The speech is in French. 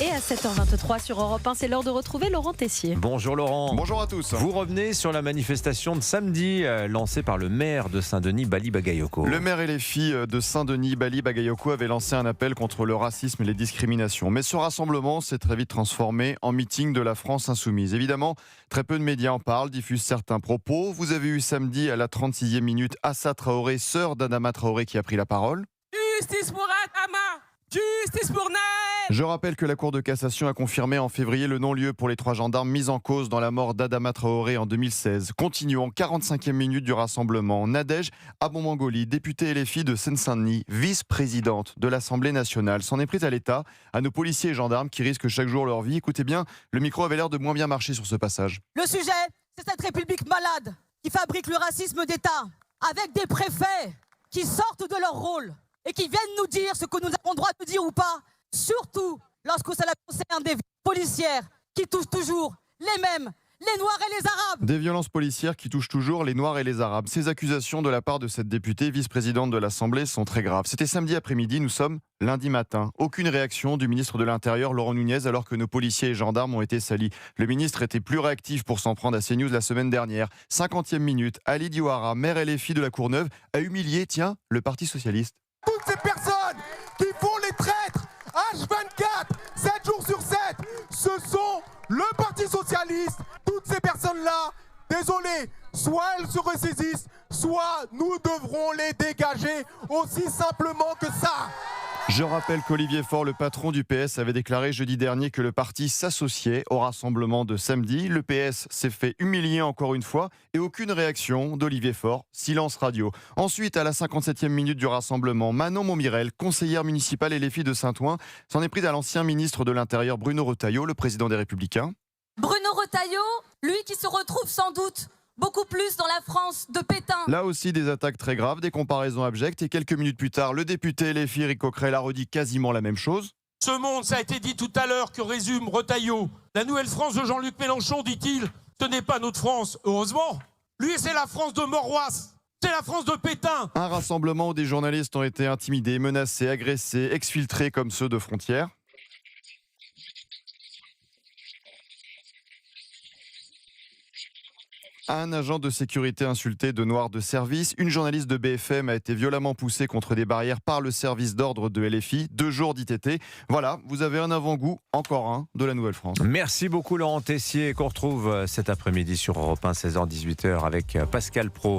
Et à 7h23 sur Europe 1, c'est l'heure de retrouver Laurent Tessier. Bonjour Laurent. Bonjour à tous. Vous revenez sur la manifestation de samedi lancée par le maire de Saint-Denis, Bali Bagayoko. Le maire et les filles de Saint-Denis, Bali Bagayoko, avaient lancé un appel contre le racisme et les discriminations. Mais ce rassemblement s'est très vite transformé en meeting de la France insoumise. Évidemment, très peu de médias en parlent, diffusent certains propos. Vous avez eu samedi à la 36e minute Assa Traoré, sœur d'Adama Traoré, qui a pris la parole. Justice pour Adama! Justice pour Naël! Je rappelle que la Cour de cassation a confirmé en février le non-lieu pour les 3 gendarmes mis en cause dans la mort d'Adama Traoré en 2016. Continuons, 45e minute du rassemblement. Nadège Abomangoli, députée LFI de Seine-Saint-Denis, vice-présidente de l'Assemblée nationale, s'en est prise à l'État, à nos policiers et gendarmes qui risquent chaque jour leur vie. Écoutez bien, le micro avait l'air de moins bien marcher sur ce passage. Le sujet, c'est cette République malade qui fabrique le racisme d'État, avec des préfets qui sortent de leur rôle et qui viennent nous dire ce que nous avons le droit de dire ou pas, surtout lorsque cela concerne des policières qui touchent toujours les mêmes, les Noirs et les Arabes. Des violences policières qui touchent toujours les Noirs et les Arabes. Ces accusations de la part de cette députée vice-présidente de l'Assemblée sont très graves. C'était samedi après-midi, nous sommes lundi matin. Aucune réaction du ministre de l'Intérieur, Laurent Nunez, alors que nos policiers et gendarmes ont été salis. Le ministre était plus réactif pour s'en prendre à CNews la semaine dernière. 50e minute, Ali Diouara, maire LFI de la Courneuve, a humilié, le Parti Socialiste. Toutes ces personnes qui font les traîtres H24, 7 jours sur 7, ce sont le Parti Socialiste. Toutes ces personnes-là, désolé, soit elles se ressaisissent, soit nous devrons les dégager, aussi simplement que ça. Je rappelle qu'Olivier Faure, le patron du PS, avait déclaré jeudi dernier que le parti s'associait au rassemblement de samedi. Le PS s'est fait humilier encore une fois et aucune réaction d'Olivier Faure. Silence radio. Ensuite, à la 57e minute du rassemblement, Manon Momirel, conseillère municipale et les filles de Saint-Ouen, s'en est prise à l'ancien ministre de l'Intérieur Bruno Retailleau, le président des Républicains. Bruno Retailleau, lui qui se retrouve sans doute beaucoup plus dans la France de Pétain. Là aussi, des attaques très graves, des comparaisons abjectes. Et quelques minutes plus tard, le député LFI Éric Coquerel a redit quasiment la même chose. Ce monde, ça a été dit tout à l'heure, que résume Retailleau. La nouvelle France de Jean-Luc Mélenchon, dit-il, ce n'est pas notre France, heureusement. Lui, c'est la France de Moroise. C'est la France de Pétain. Un rassemblement où des journalistes ont été intimidés, menacés, agressés, exfiltrés comme ceux de Frontières. Un agent de sécurité insulté de noirs de service. Une journaliste de BFM a été violemment poussée contre des barrières par le service d'ordre de LFI. 2 jours d'ITT. Voilà, vous avez un avant-goût, encore un, de la Nouvelle-France. Merci beaucoup Laurent Tessier, qu'on retrouve cet après-midi sur Europe 1, 16h-18h avec Pascal Praud.